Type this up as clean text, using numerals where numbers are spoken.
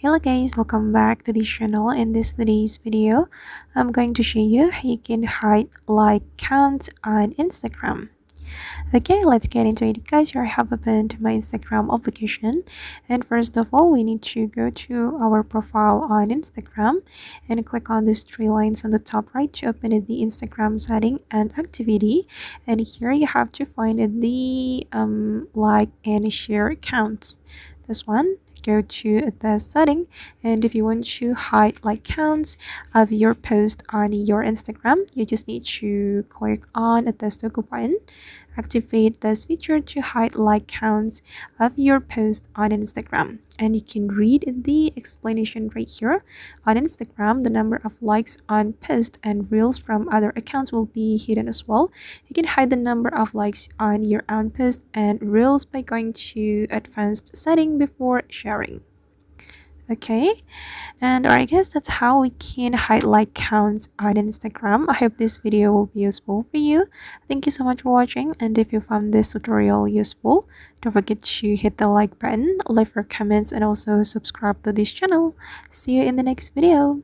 Hello guys, welcome back to this channel. In today's video, I'm going to show you how you can hide like counts on Instagram. Okay, let's get into it guys. Here I have opened my Instagram application, and first of all we need to go to our profile on Instagram and click on these three lines on the top right to open the Instagram setting and activity. And here you have to find the like and share counts. This one, go to the setting, and if you want to hide like counts of your post on your Instagram, you just need to click on the toggle button. Activate this feature to hide like counts of your post on Instagram. And you can read the explanation right here. On Instagram, the number of likes on posts and reels from other accounts will be hidden as well. You can hide the number of likes on your own post and reels by going to advanced setting before sharing. Okay, and I guess that's how we can hide like counts on Instagram. I hope this video will be useful for you. Thank you so much for watching, and if you found this tutorial useful, don't forget to hit the like button, leave your comments, and also subscribe to this channel. See you in the next video.